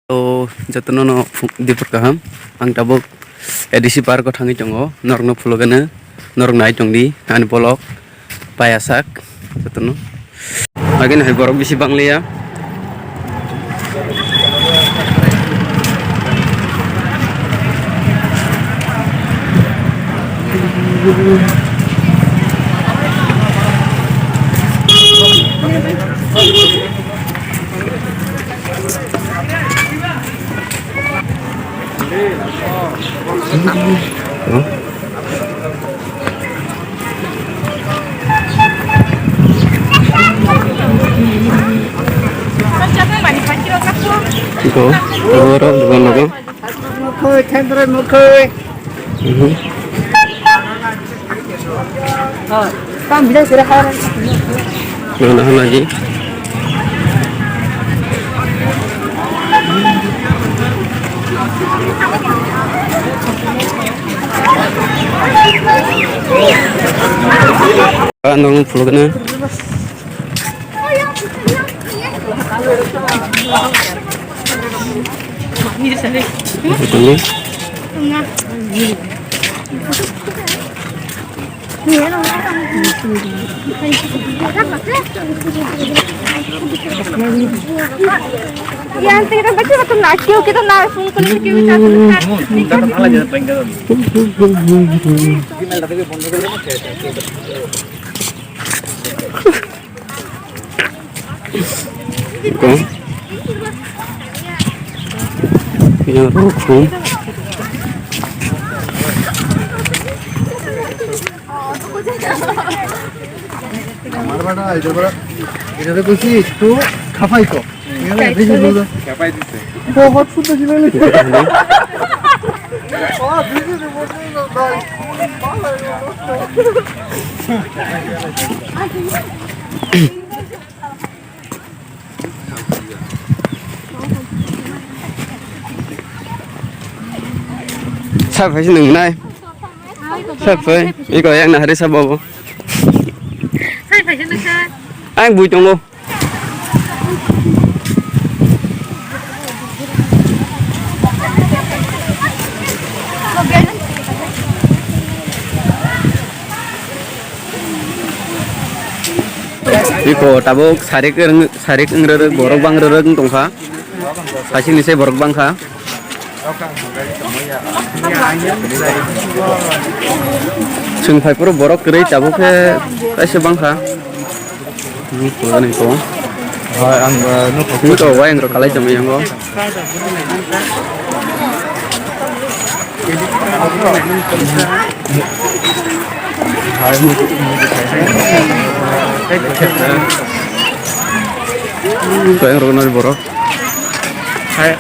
Oh, jatuh nono di perkaham, ang tabok edisi parko tangi congo, norno pulogana, norong naik congdi, ani polok, payasak, jatuh no. Lagi nih borok bisi bang lia. Iko, orang dengan apa? Khơi thêm rồi một khơi con bisa sudah hari Mana lagi? Kan orang pulau kena. Betul. Yan, kita baca betul nakio kita langsung kulit kita Kau? Yang rukun. Marwada, এটা বলছি একটু খাপাই তো খাপাই দিতে বহুত সুন্দর ছিল Sắp phải nừng này. Sắp phải. Ý coi anh nào đi sắp bò. Sai phải chân sai. Anh vui trong luôn. Iko tabok sarik ngerere borok bang ngerere tongka. Kasih nih saya borok bang kah? Sung phải pro borok kiri tabok ke kasih bang kah? Ini pulau nih kok. Ini kok wah yang kalai cuma yang kok. Kau yang rona borok. Hai.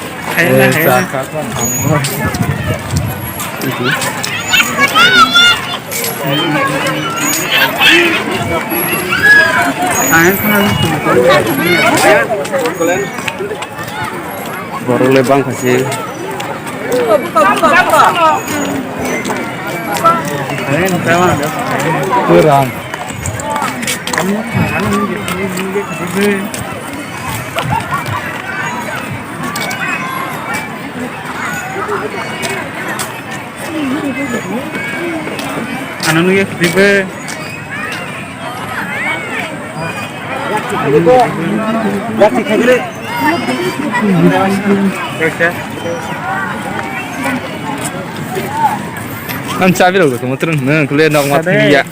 Baru lebang kasih. kurang anu nih tipe Gati khagire kan cabai loh kamu turun nah kuliah dong mati ya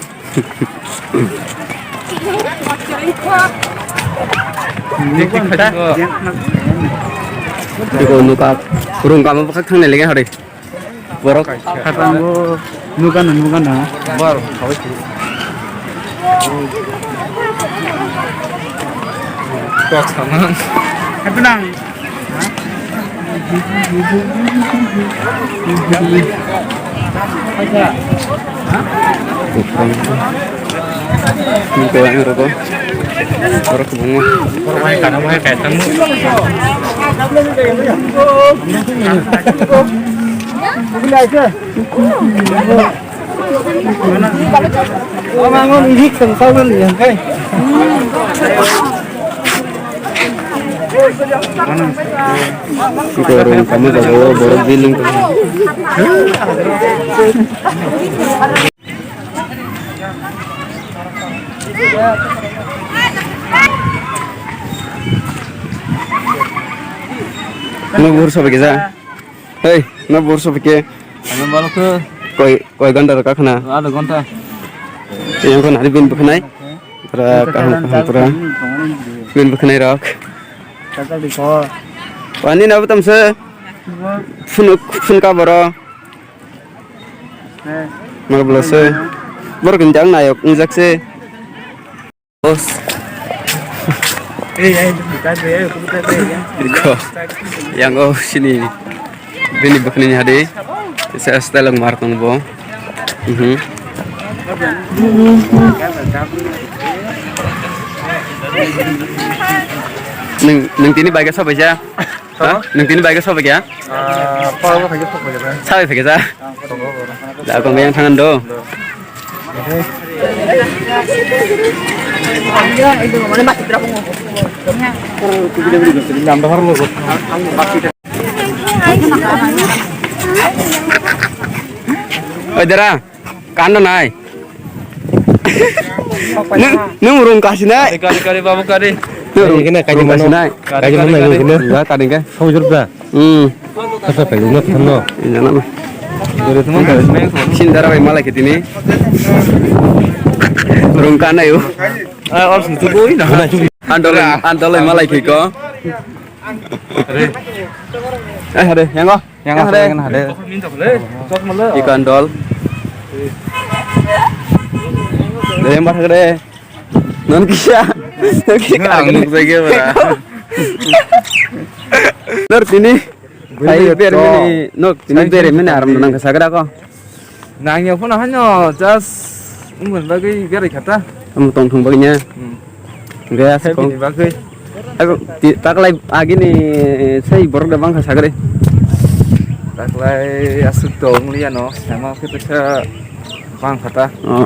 Iko nuka burung kamu pakai thang lagi hari. Borok. kata gua nukan baru kawin kok sama tenang Ini kau yang rokok. Borok kebunga. orang karena mau kayak temu Mangon ihik teng sau liang kai Iko orang kamu jago borok biling. No burso pakai za. Hei, no burso pakai. Ano balo ko? Koi ganda raka khana. Ada gonta. Yang kan hari bin buknai. Pura kaham pura. Bin buknai rak. Kata di ko. Pani na betam se. Fun ka baro. Mag blase. Bor kenjang nayok injak se. Bos. Kita deh, kita deh. Iko. Yang sini. Bini buknai hade. Saya setelah markong bo. Neng tini baik apa aja? Neng tini baik apa aja? Apa lagi apa ya? Sabi pakai za. Dah kau yang tangan do. Nambah harus loh. Oi dara, kando nai. Neng urung kasih nai. Kari babu kari. Urung kasih nai. Kaji mana yang kena? Enggak kadang kan. Kau jurda. Kata peluna penuh. Ini nama. Dari teman kali main. Sindara bayi malah ketini. Urung kana yuk. Harus itu boy nah. Andol malah kiko. Ada yang kok? Yang ada. Iko andol. Lempar gede. Non kisah. Anggung saja bara. Nur tini. Ayo biar ini nok tini biar ini aram nang kesagara ko. Nangnya pun hanya just bagi biar kata. Kamu tong baginya. Enggak Happy bagi. Aku tak lagi agi nih saya baru udah bang kesagara. Tak lagi asuk dong lihat no. Sama kita se bang kata. Oh.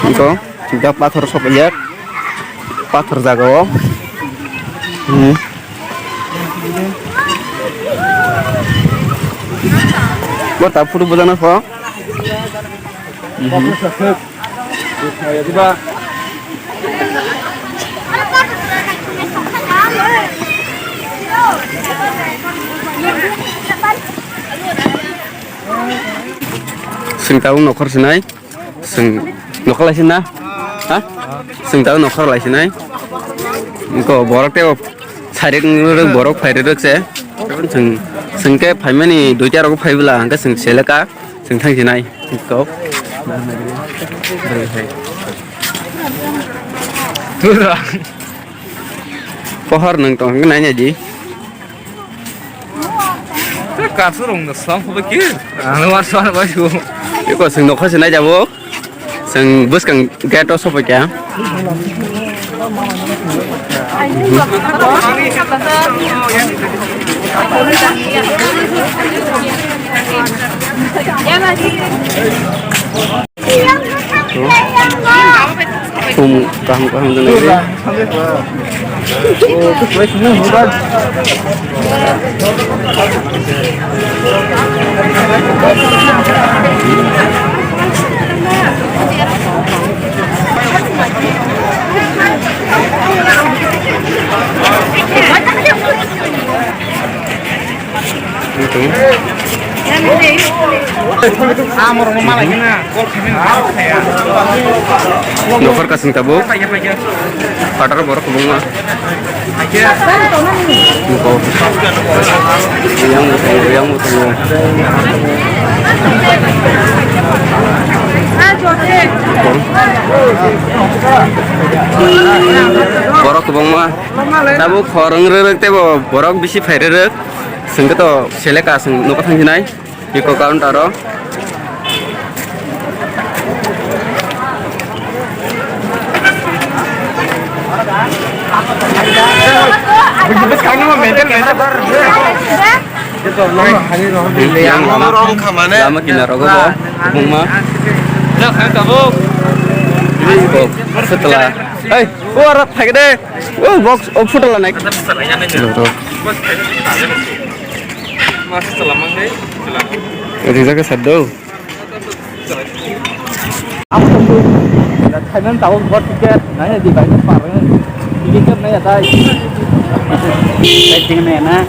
Iko, sudah pathor sopejak. Pathor jago. Buat apa dulu bulan apa? Tiba. Sing tahu nokor sinai, sing nokor lagi na, hah? Sing tahu nokor lagi sinai. Engkau borok teo, cari ngurung borok fire rek se. Sing ke fire ni dua cara aku fire bela, angka sing selaka, sing thang sinai. Engkau. Turang. Pohar nang tong nanya ji. Kasurung na sang bagi. Ano warsan baju. Iko sing nokor sinai jabo. Sing bus kang gato sopo kya? Kaham tu nanti. Oh, tu boleh senang bukan? Amor ngomong lagi na, kol kami na kaya. Nokor kasing tabo. Patar borok bunga. Engkau. Yang mutu. Borok bunga. Tabo khorong rerek tebo borok bisi fairerek. Sengketo seleka seng nokor thanginai. Iko kauntaro. Yang lama kina rogo bo, bunga. Nak kan tabuk. Ini setelah Hey, orang pakai deh. Box foto lah naik. Masih selamang deh. Ini jaga sado. Aku tuh Thailand tahu buat tiket, nanya di banyak parah. Tiket kan nanya tadi. Setting nih, nah.